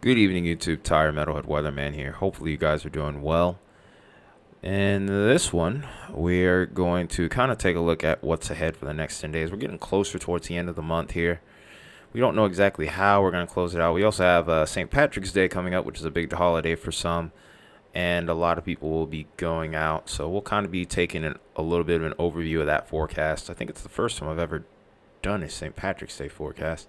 Good evening, YouTube. Tire Metalhead Weatherman here. Hopefully, you guys are doing well. In this one, we're going to kind of take a look at what's ahead for the next 10 days. We're getting closer towards the end of the month here. We don't know exactly how we're going to close it out. We also have St. Patrick's Day coming up, which is a big holiday for some, and a lot of people will be going out. So we'll kind of be taking a little bit of an overview of that forecast. I think it's the first time I've ever done a St. Patrick's Day forecast.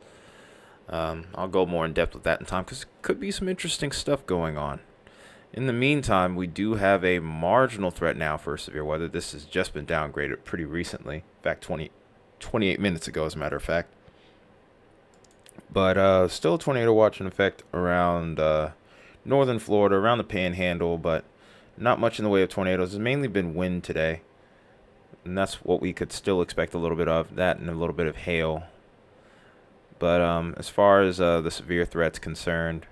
I'll go more in depth with that in time because could be some interesting stuff going on. In the meantime, we do have a marginal threat now for severe weather. This has just been downgraded pretty recently. In fact, 28 minutes ago, as a matter of fact. But still a tornado watch in effect around northern Florida, around the Panhandle, but not much in the way of tornadoes. It's mainly been wind today, and that's what we could still expect a little bit of, that and a little bit of hail. But as far as the severe threats concerned,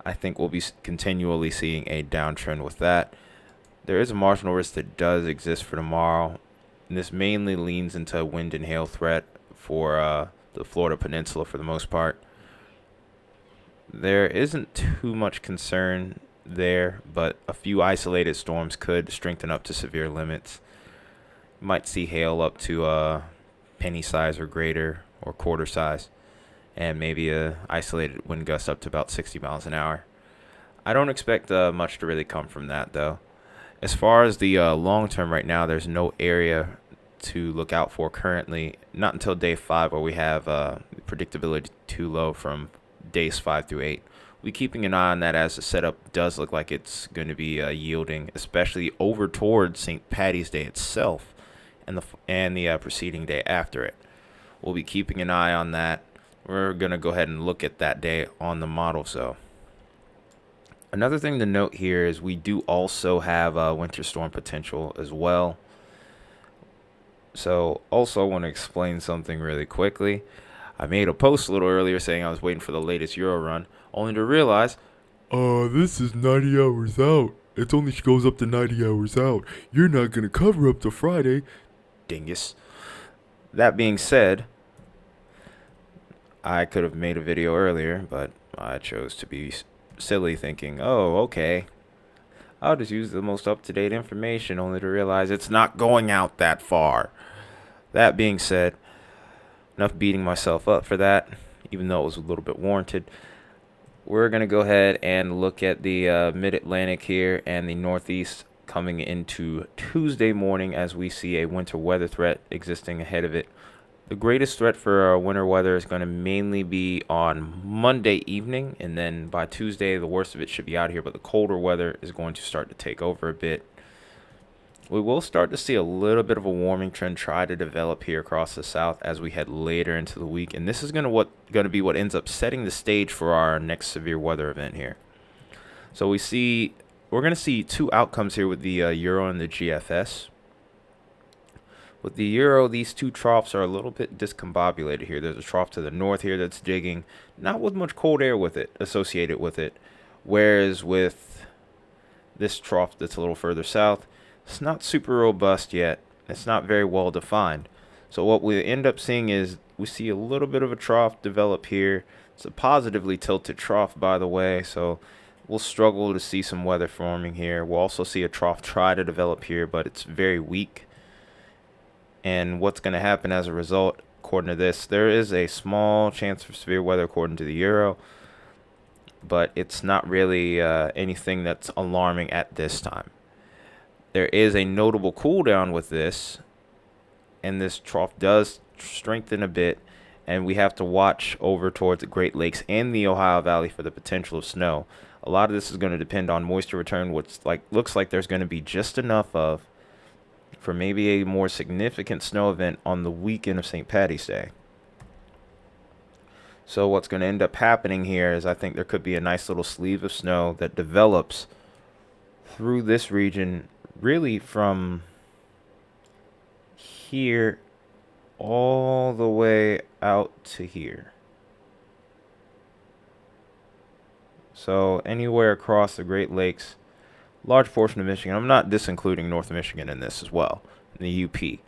I think we'll be continually seeing a downtrend with that. There is a marginal risk that does exist for tomorrow, and this mainly leans into a wind and hail threat for the Florida Peninsula for the most part. There isn't too much concern there, but a few isolated storms could strengthen up to severe limits. You might see hail up to penny size or greater, or quarter size, and maybe a isolated wind gust up to about 60 miles an hour. I don't expect much to really come from that, though. As far as the long term right now, there's no area to look out for currently. Not until day 5, where we have predictability too low from days 5 through 8. We'll be keeping an eye on that as the setup does look like it's going to be yielding, especially over towards St. Patty's Day itself and the preceding day after it. We'll be keeping an eye on that. We're going to go ahead and look at that day on the model. So another thing to note here is we do also have winter storm potential as well. So also I want to explain something really quickly. I made a post a little earlier saying I was waiting for the latest Euro run, only to realize, This is 90 hours out. It only goes up to 90 hours out. You're not gonna cover up to Friday. dingus. That being said, I could have made a video earlier, but I chose to be silly, thinking, oh, okay, I'll just use the most up-to-date information, only to realize it's not going out that far. That being said, enough beating myself up for that, even though it was a little bit warranted. We're going to go ahead and look at the mid-Atlantic here and the Northeast coming into Tuesday morning, as we see a winter weather threat existing ahead of it. The greatest threat for winter weather is going to mainly be on Monday evening, and then by Tuesday, the worst of it should be out here, but the colder weather is going to start to take over a bit. We will start to see a little bit of a warming trend try to develop here across the south as we head later into the week, and this is going to be what ends up setting the stage for our next severe weather event here. So we're going to see two outcomes here with the Euro and the GFS. With the Euro, these two troughs are a little bit discombobulated here. There's a trough to the north here that's digging, not with much cold air with it associated with it, whereas with this trough that's a little further south, it's not super robust yet. It's not very well defined. So what we end up seeing is we see a little bit of a trough develop here. It's a positively tilted trough, by the way, so we'll struggle to see some weather forming here. We'll also see a trough try to develop here, but it's very weak. And what's going to happen as a result, according to this, there is a small chance for severe weather according to the Euro, but it's not really anything that's alarming at this time. There is a notable cool down with this, and this trough does strengthen a bit, and we have to watch over towards the Great Lakes and the Ohio Valley for the potential of snow. A lot of this is going to depend on moisture return, which looks like there's going to be just enough of for maybe a more significant snow event on the weekend of St. Patty's Day. So what's going to end up happening here is I think there could be a nice little sleeve of snow that develops through this region, really from here all the way out to here. So anywhere across the Great Lakes, large portion of Michigan. I'm not disincluding North Michigan in this as well, in the UP.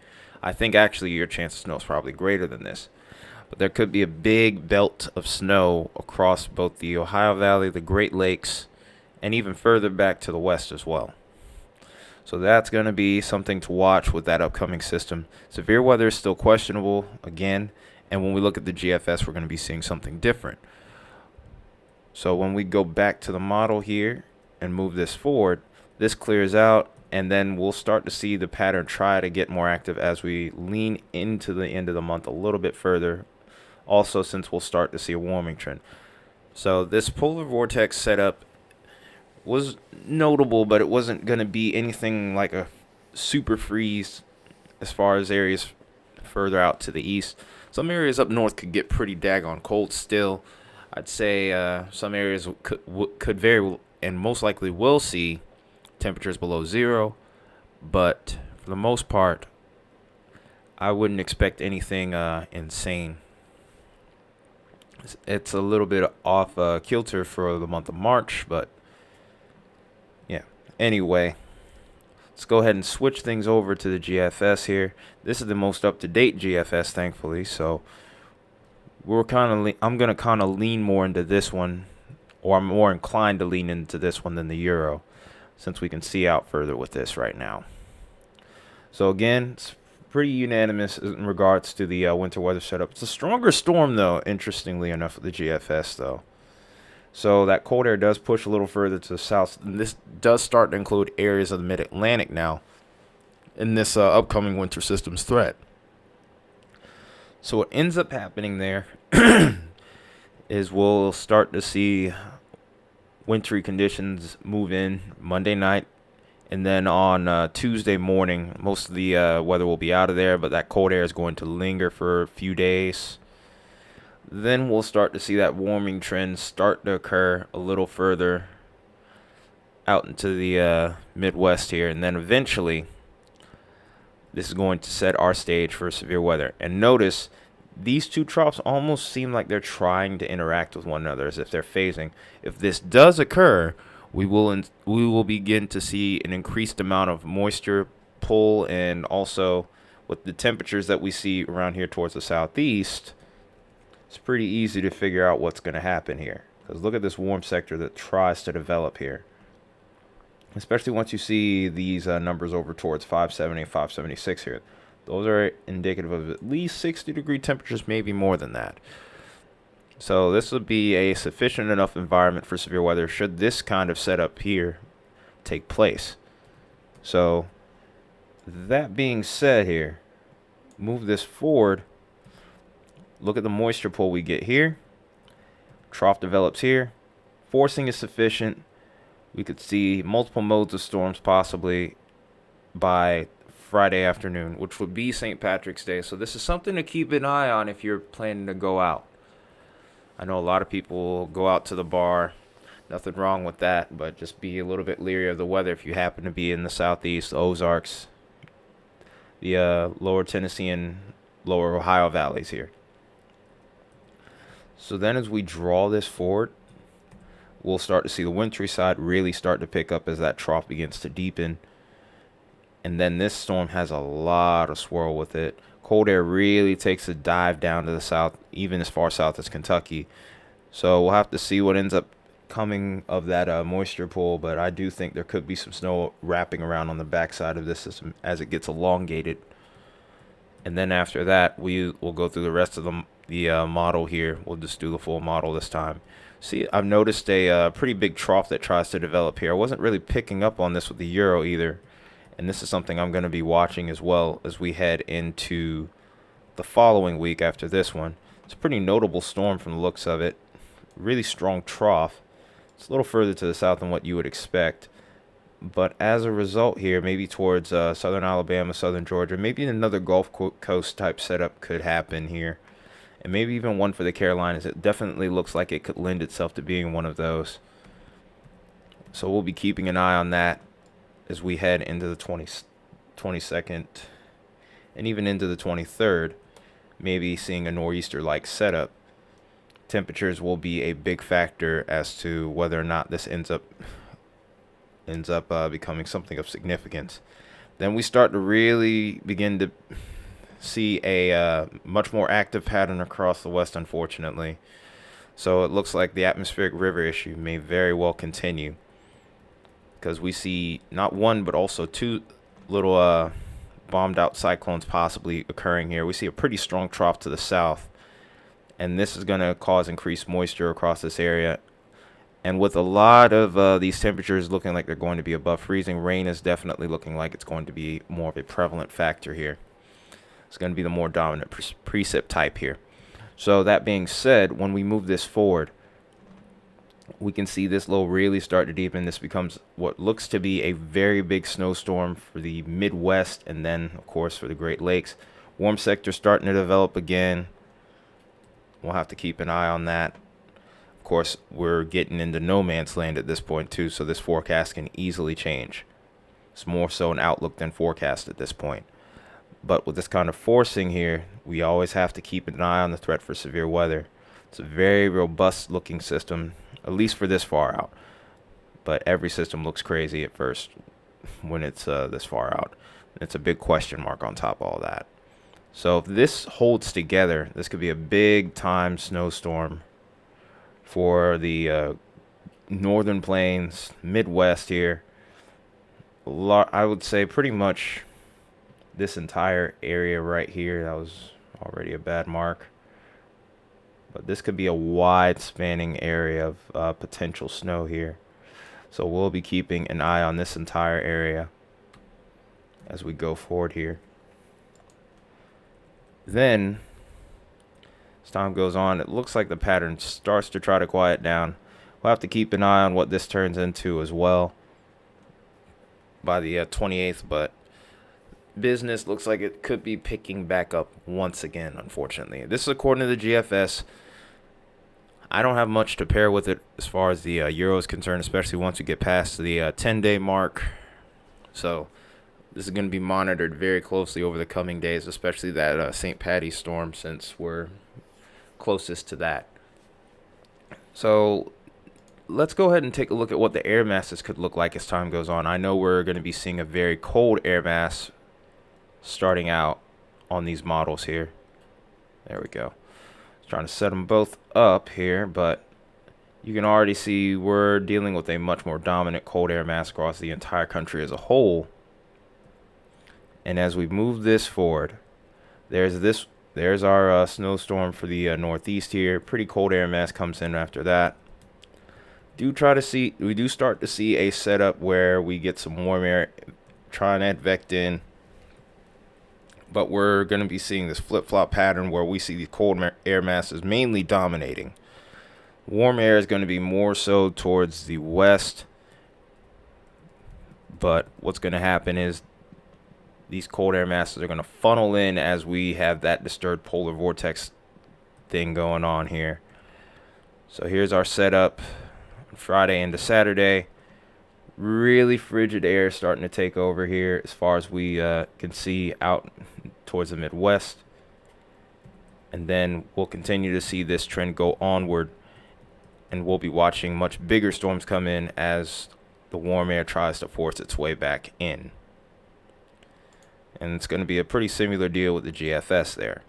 I think actually your chance of snow is probably greater than this. But there could be a big belt of snow across both the Ohio Valley, the Great Lakes, and even further back to the west as well. So that's going to be something to watch with that upcoming system. Severe weather is still questionable again, and when we look at the GFS, we're going to be seeing something different. So when we go back to the model here and move this forward, this clears out, and then we'll start to see the pattern try to get more active as we lean into the end of the month a little bit further. Also, since we'll start to see a warming trend. So this polar vortex setup was notable, but it wasn't going to be anything like a super freeze as far as areas further out to the east. Some areas up north could get pretty daggone cold still. I'd say some areas could very and most likely will see temperatures below zero, but for the most part, I wouldn't expect anything insane. It's a little bit off kilter for the month of March, but yeah. Anyway, let's go ahead and switch things over to the GFS here. This is the most up-to-date GFS, thankfully, so I'm gonna kind of lean more into this one, or I'm more inclined to lean into this one than the Euro, since we can see out further with this right now. So again, it's pretty unanimous in regards to the winter weather setup. It's a stronger storm, though, interestingly enough, with the GFS, though. So that cold air does push a little further to the south. And this does start to include areas of the mid-Atlantic now in this upcoming winter system's threat. So what ends up happening there is we'll start to see wintry conditions move in Monday night. And then on Tuesday morning, most of the weather will be out of there, but that cold air is going to linger for a few days. Then we'll start to see that warming trend start to occur a little further out into the Midwest here. And then eventually, this is going to set our stage for severe weather. And notice, these two troughs almost seem like they're trying to interact with one another as if they're phasing. If this does occur, we will begin to see an increased amount of moisture pull, and also with the temperatures that we see around here towards the southeast, it's pretty easy to figure out what's going to happen here. Because look at this warm sector that tries to develop here. Especially once you see these numbers over towards 570, 576 here. Those are indicative of at least 60-degree temperatures, maybe more than that. So this would be a sufficient enough environment for severe weather should this kind of setup here take place. So that being said here, move this forward. Look at the moisture pull we get here. Trough develops here. Forcing is sufficient. We could see multiple modes of storms possibly by Friday afternoon, which would be St. Patrick's Day. So this is something to keep an eye on if you're planning to go out. I know a lot of people go out to the bar. Nothing wrong with that, but just be a little bit leery of the weather if you happen to be in the southeast, the Ozarks, the lower Tennessee and lower Ohio valleys here. So then as we draw this forward, we'll start to see the wintry side really start to pick up as that trough begins to deepen. And then this storm has a lot of swirl with it. Cold air really takes a dive down to the south, even as far south as Kentucky. So we'll have to see what ends up coming of that moisture pool, but I do think there could be some snow wrapping around on the backside of this system as it gets elongated. And then after that, we'll go through the rest of the model here. We'll just do the full model this time. See, I've noticed a pretty big trough that tries to develop here. I wasn't really picking up on this with the Euro either. And this is something I'm going to be watching as well as we head into the following week after this one. It's a pretty notable storm from the looks of it. Really strong trough. It's a little further to the south than what you would expect. But as a result here, maybe towards southern Alabama, southern Georgia, maybe another Gulf Coast type setup could happen here. And maybe even one for the Carolinas. It definitely looks like it could lend itself to being one of those. So we'll be keeping an eye on that as we head into the 22nd and even into the 23rd, maybe seeing a nor'easter-like setup. Temperatures will be a big factor as to whether or not this ends up becoming something of significance. Then we start to really begin to see a much more active pattern across the west, unfortunately. So it looks like the atmospheric river issue may very well continue, because we see not one but also two little bombed out cyclones possibly occurring here. We see a pretty strong trough to the south, and this is going to cause increased moisture across this area. And with a lot of these temperatures looking like they're going to be above freezing, rain is definitely looking like it's going to be more of a prevalent factor here. It's going to be the more dominant precip type here. So that being said, when we move this forward, we can see this low really start to deepen. This becomes what looks to be a very big snowstorm for the Midwest, and then, of course, for the Great Lakes. Warm sector starting to develop again. We'll have to keep an eye on that. Of course, we're getting into no man's land at this point, too, so this forecast can easily change. It's more so an outlook than forecast at this point. But with this kind of forcing here, we always have to keep an eye on the threat for severe weather. It's a very robust looking system, at least for this far out. But every system looks crazy at first when it's this far out. It's a big question mark on top of all that. So if this holds together, this could be a big time snowstorm for the northern plains, Midwest here. I would say pretty much this entire area right here. That was already a bad mark. But this could be a wide spanning area of potential snow here. So we'll be keeping an eye on this entire area as we go forward here. Then, as time goes on, it looks like the pattern starts to try to quiet down. We'll have to keep an eye on what this turns into as well by the 28th, but business looks like it could be picking back up once again, unfortunately. This is according to the GFS. I don't have much to pair with it as far as the Euro is concerned, especially once we get past the 10-day mark. So this is going to be monitored very closely over the coming days, especially that St. Patty's storm, since we're closest to that. So let's go ahead and take a look at what the air masses could look like as time goes on. I know we're going to be seeing a very cold air mass starting out on these models here. There we go. Trying to set them both up here, but you can already see we're dealing with a much more dominant cold air mass across the entire country as a whole. And as we move this forward, there's our snowstorm for the northeast here. Pretty cold air mass comes in after that. We do start to see a setup where we get some warm air, try and advect in. But we're going to be seeing this flip-flop pattern where we see these cold air masses mainly dominating. Warm air is going to be more so towards the west. But what's going to happen is these cold air masses are going to funnel in as we have that disturbed polar vortex thing going on here. So here's our setup on Friday into Saturday. Really frigid air starting to take over here as far as we can see out towards the Midwest. And then we'll continue to see this trend go onward, and we'll be watching much bigger storms come in as the warm air tries to force its way back in. And it's going to be a pretty similar deal with the GFS there.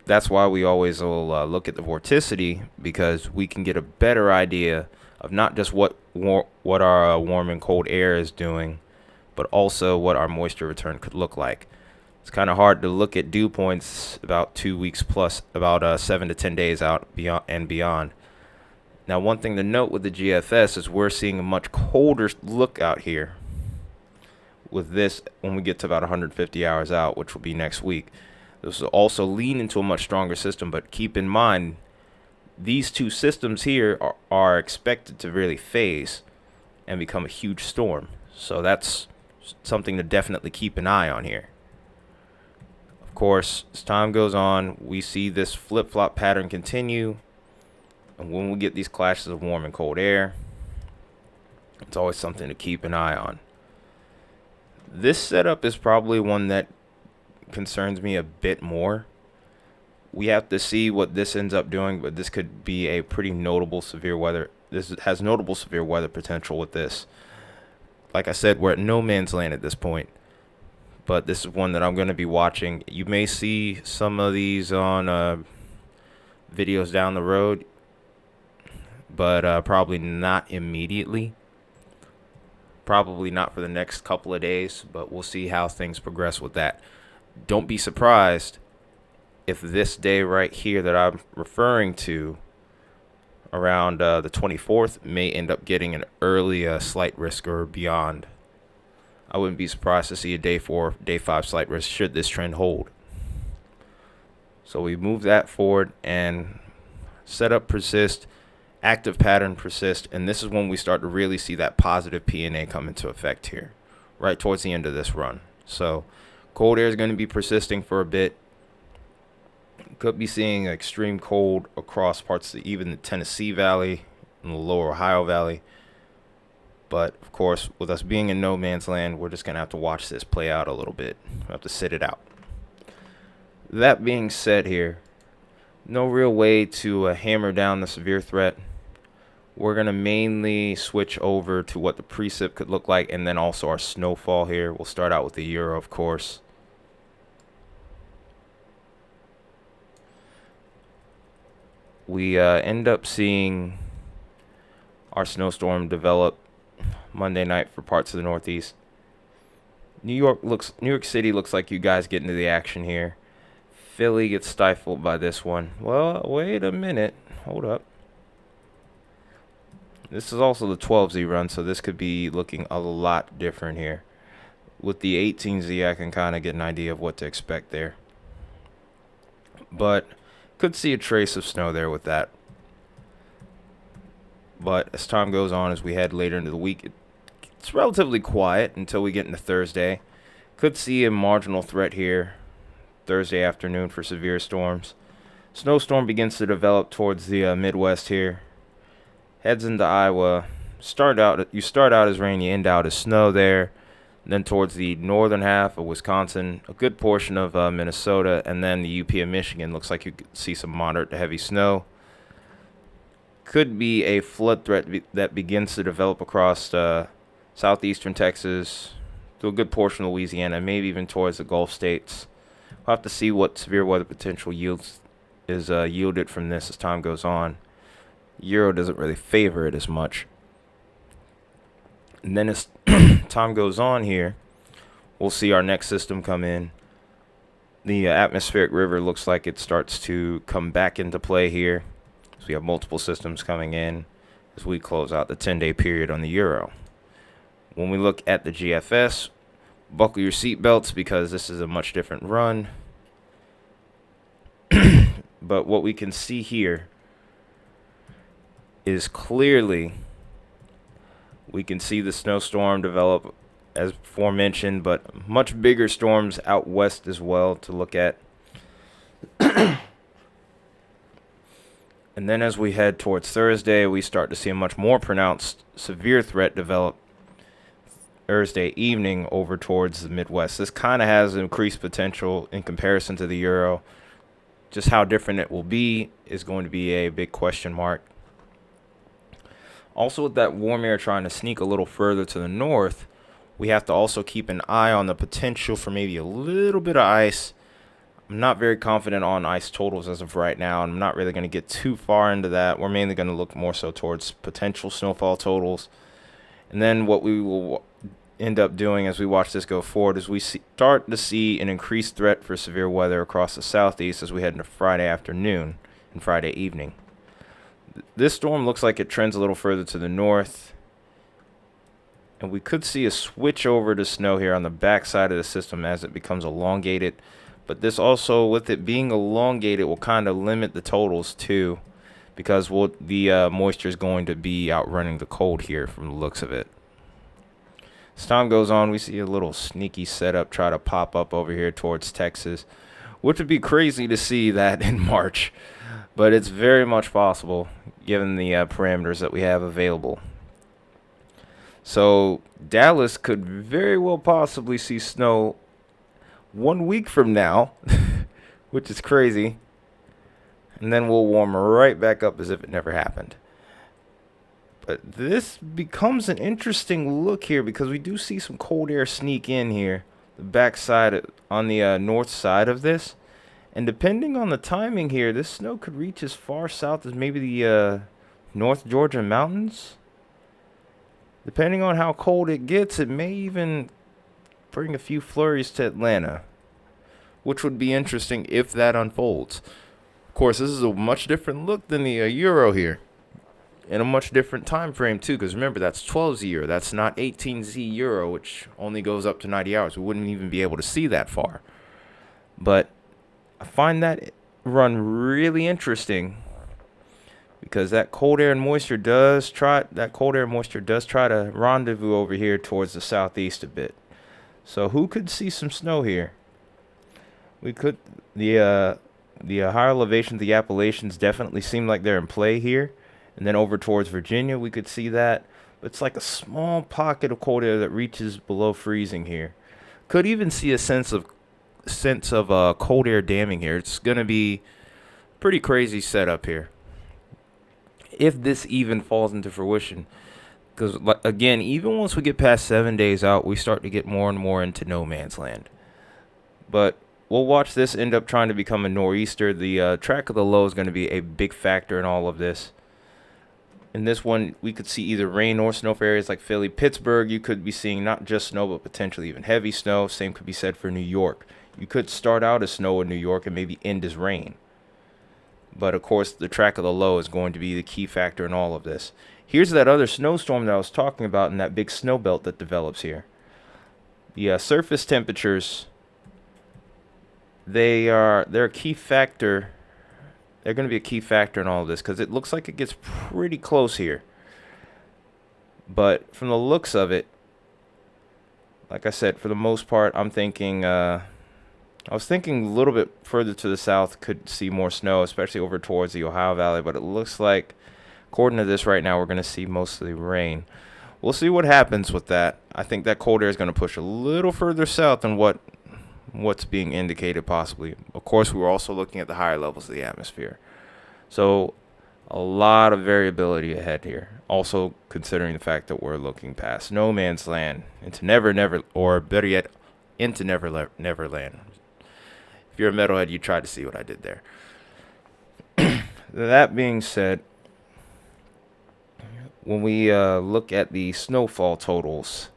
That's why we always will look at the vorticity, because we can get a better idea of not just what our warm and cold air is doing, but also what our moisture return could look like. It's kind of hard to look at dew points about 2 weeks plus, about 7 to 10 days out beyond. Now, one thing to note with the GFS is we're seeing a much colder look out here with this when we get to about 150 hours out, which will be next week. This will also lean into a much stronger system, but keep in mind, these two systems here are expected to really phase and become a huge storm. So that's something to definitely keep an eye on here. Of course, as time goes on, we see this flip-flop pattern continue. And when we get these clashes of warm and cold air, it's always something to keep an eye on. This setup is probably one that concerns me a bit more. We have to see what this ends up doing, but this could be a pretty notable severe weather. This has notable severe weather potential with this. Like I said, we're at no man's land at this point. but this is one that I'm going to be watching. You may see some of these on videos down the road, but probably not immediately. Probably not for the next couple of days, but we'll see how things progress with that. Don't be surprised if this day right here that I'm referring to, around the 24th, may end up getting an early slight risk or beyond. I wouldn't be surprised to see a day 4, day 5 slight risk should this trend hold. So we move that forward and setup persist, active pattern persist, and this is when we start to really see that positive PNA come into effect here, right towards the end of this run. So cold air is going to be persisting for a bit. Could be seeing extreme cold across parts of even the Tennessee Valley and the lower Ohio Valley. But, of course, with us being in no man's land, we're just going to have to watch this play out a little bit. We'll have to sit it out. That being said here, no real way to hammer down the severe threat. We're going to mainly switch over to what the precip could look like and then also our snowfall here. We'll start out with the Euro, of course. We end up seeing our snowstorm develop Monday night for parts of the Northeast. New York City looks like you guys get into the action here. Philly gets stifled by this one. Well, wait a minute. Hold up. This is also the 12Z run, so this could be looking a lot different here. With the 18Z, I can kind of get an idea of what to expect there. But could see a trace of snow there with that. But as time goes on, as we head later into the week, it's relatively quiet until we get into Thursday. Could see a marginal threat here Thursday afternoon for severe storms. Snowstorm begins to develop towards the Midwest here. Heads into Iowa. You start out as rain, you end out as snow there. Then towards the northern half of Wisconsin, a good portion of Minnesota, and then the UP of Michigan. Looks like you could see some moderate to heavy snow. Could be a flood threat that begins to develop across southeastern Texas, to a good portion of Louisiana, maybe even towards the Gulf states. We'll have to see what severe weather potential is yielded from this as time goes on. Euro doesn't really favor it as much. And then as time goes on here, we'll see our next system come in. The atmospheric river looks like it starts to come back into play here. So we have multiple systems coming in as we close out the 10-day period on the Euro. When we look at the GFS, buckle your seatbelts because this is a much different run. But what we can see here is clearly we can see the snowstorm develop as aforementioned, but much bigger storms out west as well to look at. And then as we head towards Thursday, we start to see a much more pronounced severe threat develop Thursday evening over towards the Midwest. This kind of has increased potential in comparison to the Euro. Just how different it will be is going to be a big question mark. Also, with that warm air trying to sneak a little further to the north, we have to also keep an eye on the potential for maybe a little bit of ice. I'm not very confident on ice totals as of right now, and I'm not really going to get too far into that. We're mainly going to look more so towards potential snowfall totals. And then what we will end up doing as we watch this go forward is we start to see an increased threat for severe weather across the southeast as we head into Friday afternoon and Friday evening. This storm looks like it trends a little further to the north, and we could see a switch over to snow here on the back side of the system as it becomes elongated. But this also, with it being elongated, will kind of limit the totals too, because the moisture is going to be outrunning the cold here from the looks of it. As time goes on, we see a little sneaky setup try to pop up over here towards Texas, which would be crazy to see that in March, but it's very much possible given the parameters that we have available. So Dallas could very well possibly see snow 1 week from now, which is crazy, and then we'll warm right back up as if it never happened. But this becomes an interesting look here because we do see some cold air sneak in here the back side on the north side of this. And depending on the timing here, this snow could reach as far south as maybe the North Georgia mountains. Depending on how cold it gets, it may even bring a few flurries to Atlanta, which would be interesting if that unfolds. Of course, this is a much different look than the Euro here, and a much different time frame too. Because remember, that's 12Z Euro. That's not 18Z Euro, which only goes up to 90 hours. We wouldn't even be able to see that far. But I find that run really interesting because that cold air and moisture does try to rendezvous over here towards the southeast a bit. So who could see some snow here? We could the higher elevations, the Appalachians definitely seem like they're in play here. And then over towards Virginia, we could see that. But it's like a small pocket of cold air that reaches below freezing here. Could even see a sense of cold air damming here. It's gonna be pretty crazy setup here if this even falls into fruition. Because again, even once we get past 7 days out, we start to get more and more into no man's land. But we'll watch this end up trying to become a nor'easter. The track of the low is going to be a big factor in all of this. In this one, we could see either rain or snow for areas like Philly. Pittsburgh, you could be seeing not just snow, but potentially even heavy snow. Same could be said for New York. You could start out as snow in New York and maybe end as rain. But of course, the track of the low is going to be the key factor in all of this. Here's that other snowstorm that I was talking about in that big snow belt that develops here. The surface temperatures, they're a key factor. They're going to be a key factor in all of this because it looks like it gets pretty close here. But from the looks of it, like I said, for the most part, I was thinking a little bit further to the south could see more snow, especially over towards the Ohio Valley. But it looks like, according to this right now, we're going to see mostly rain. We'll see what happens with that. I think that cold air is going to push a little further south than what's being indicated possibly. Of course, we were also looking at the higher levels of the atmosphere. So a lot of variability ahead here. Also considering the fact that we're looking past no man's land into never, or better yet, into neverland. If you're a metalhead, you try to see what I did there. That being said, when we look at the snowfall totals,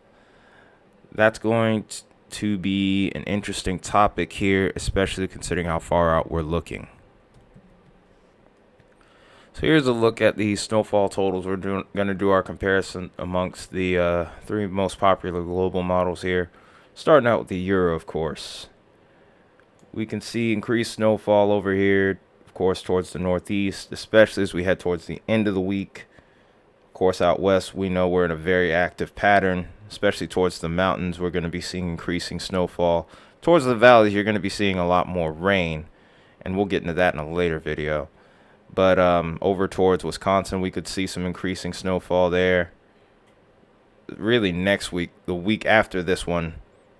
that's going to be an interesting topic here, especially considering how far out we're looking. So here's a look at the snowfall totals. We're going to do our comparison amongst the three most popular global models here. Starting out with the Euro, of course. We can see increased snowfall over here, of course, towards the northeast, especially as we head towards the end of the week. Of course, out west, we know we're in a very active pattern, especially towards the mountains. We're going to be seeing increasing snowfall. Towards the valleys, you're going to be seeing a lot more rain, and we'll get into that in a later video. But over towards Wisconsin, we could see some increasing snowfall there. Really, next week, the week after this one,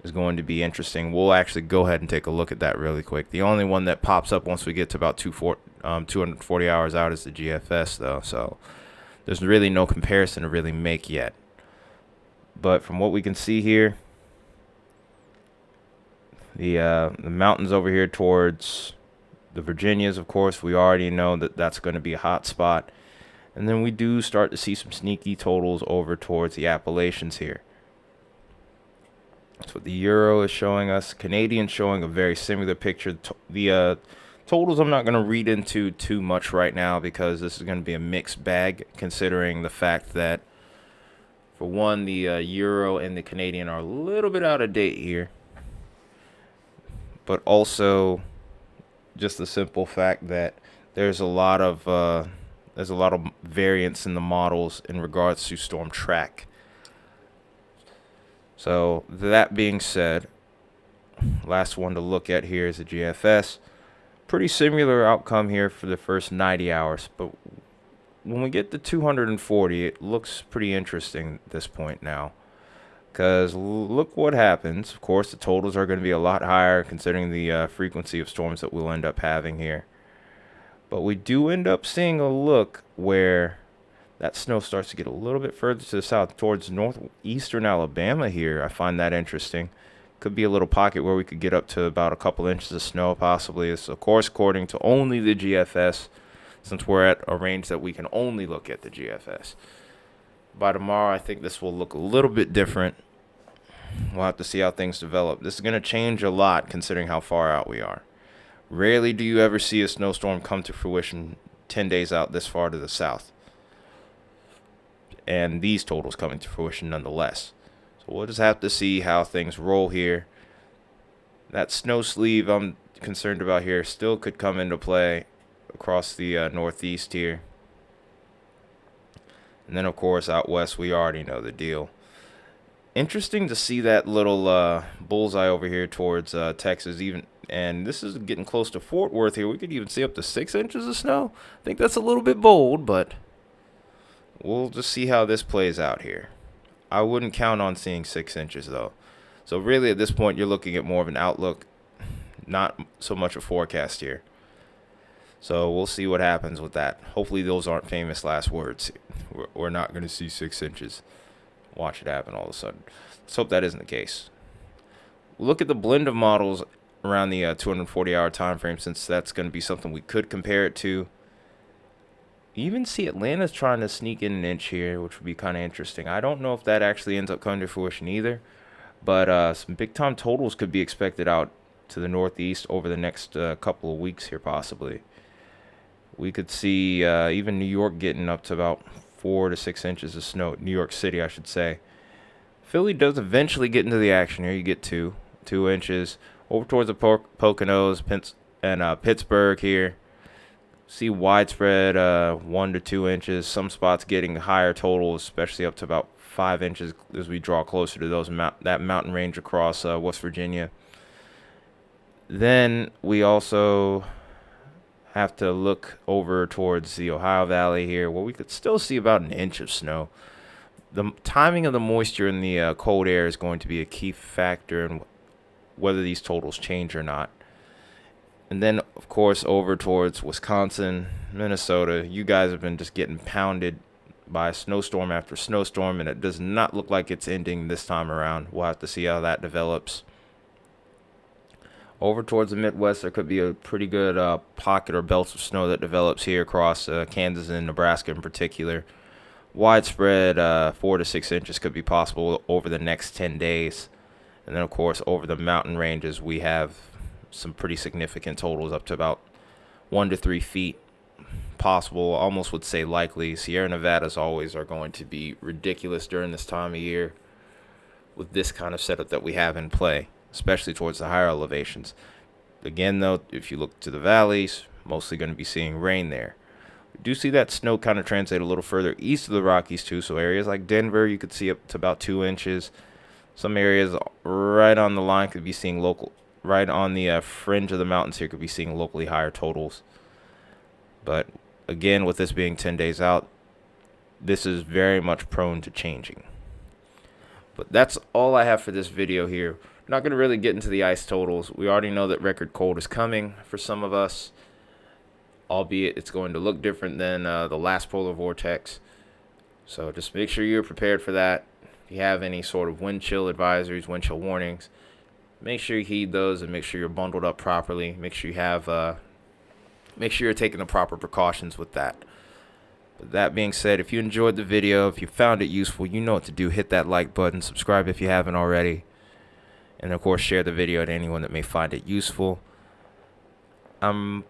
is going to be interesting. We'll actually go ahead and take a look at that really quick. The only one that pops up once we get to about 240 hours out is the GFS, though. So there's really no comparison to really make yet. But from what we can see here, the mountains over here towards the Virginias, of course, we already know that that's going to be a hot spot. And then we do start to see some sneaky totals over towards the Appalachians here. That's what the Euro is showing us. Canadian showing a very similar picture. The totals I'm not going to read into too much right now because this is going to be a mixed bag, considering the fact that, for one, the Euro and the Canadian are a little bit out of date here. But also, just the simple fact that there's a lot of variance in the models in regards to storm track. So that being said, last one to look at here is the GFS. Pretty similar outcome here for the first 90 hours, but when we get to 240, it looks pretty interesting at this point now. Because look what happens. Of course, the totals are going to be a lot higher considering the frequency of storms that we'll end up having here. But we do end up seeing a look where that snow starts to get a little bit further to the south towards northeastern Alabama here. I find that interesting Could be a little pocket where we could get up to about a couple inches of snow, possibly. It's, of course, according to only the GFS, since we're at a range that we can only look at the GFS. By tomorrow, I think this will look a little bit different. We'll have to see how things develop. This is going to change a lot considering how far out we are. Rarely do you ever see a snowstorm come to fruition 10 days out this far to the south. And these totals coming to fruition nonetheless. So we'll just have to see how things roll here. That snow sleeve I'm concerned about here still could come into play across the northeast here. And then, of course, out west, we already know the deal. Interesting to see that little bullseye over here towards Texas, even, and this is getting close to Fort Worth here. We could even see up to 6 inches of snow. I think that's a little bit bold, but we'll just see how this plays out here. I wouldn't count on seeing 6 inches, though. So really, at this point, you're looking at more of an outlook, not so much a forecast here. So we'll see what happens with that. Hopefully those aren't famous last words. We're not going to see 6 inches. Watch it happen all of a sudden. Let's hope that isn't the case. Look at the blend of models around the 240-hour time frame, since that's going to be something we could compare it to. You even see Atlanta's trying to sneak in an inch here, which would be kind of interesting. I don't know if that actually ends up coming to fruition either, but some big-time totals could be expected out to the northeast over the next couple of weeks here, possibly. We could see even New York getting up to about 4 to 6 inches of snow. New York City, I should say. Philly does eventually get into the action here. You get 2 inches. Over towards the Poconos and Pittsburgh here. See widespread 1 to 2 inches. Some spots getting higher totals, especially up to about 5 inches as we draw closer to that mountain range across West Virginia. Then we also have to look over towards the Ohio Valley here, where we could still see about an inch of snow. The timing of the moisture in the cold air is going to be a key factor in whether these totals change or not. And then, of course, over towards Wisconsin, Minnesota, you guys have been just getting pounded by snowstorm after snowstorm, and it does not look like it's ending this time around. We'll have to see how that develops. Over towards the Midwest, there could be a pretty good pocket or belt of snow that develops here across Kansas and Nebraska in particular. Widespread 4 to 6 inches could be possible over the next 10 days. And then, of course, over the mountain ranges, we have some pretty significant totals up to about 1 to 3 feet possible. Almost would say likely. Sierra Nevadas always are going to be ridiculous during this time of year with this kind of setup that we have in play, especially towards the higher elevations. Again, though, if you look to the valleys, mostly going to be seeing rain there. We do see that snow kind of translate a little further east of the Rockies, too. So areas like Denver, you could see up to about 2 inches. Some areas right on the line could be seeing right on the fringe of the mountains here could be seeing locally higher totals. But again, with this being 10 days out, this is very much prone to changing. But that's all I have for this video here. Not going to really get into the ice totals. We already know that record cold is coming for some of us, albeit it's going to look different than the last polar vortex. So just make sure you're prepared for that. If you have any sort of wind chill advisories, wind chill warnings, make sure you heed those and make sure you're bundled up properly. Make sure you're taking the proper precautions with that. But that being said, if you enjoyed the video, if you found it useful, you know what to do. Hit that like button, subscribe if you haven't already. And, of course, share the video to anyone that may find it useful. I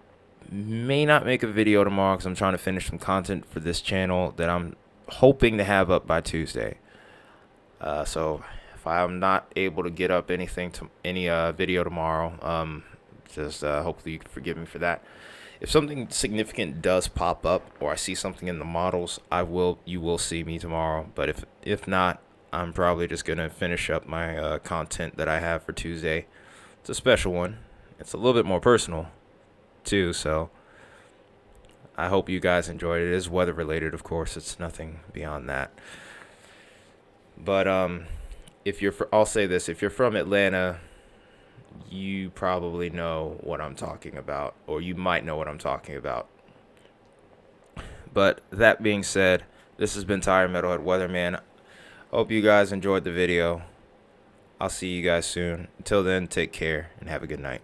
may not make a video tomorrow because I'm trying to finish some content for this channel that I'm hoping to have up by Tuesday. So if I'm not able to get up any video tomorrow, just hopefully you can forgive me for that. If something significant does pop up or I see something in the models, you will see me tomorrow. But if not, I'm probably just going to finish up my content that I have for Tuesday. It's a special one. It's a little bit more personal, too, so I hope you guys enjoyed it. It is weather-related, of course. It's nothing beyond that. But I'll say this. If you're from Atlanta, you probably know what I'm talking about, or you might know what I'm talking about. But that being said, this has been Tire Metalhead Weatherman. Hope you guys enjoyed the video. I'll see you guys soon. Until then, take care and have a good night.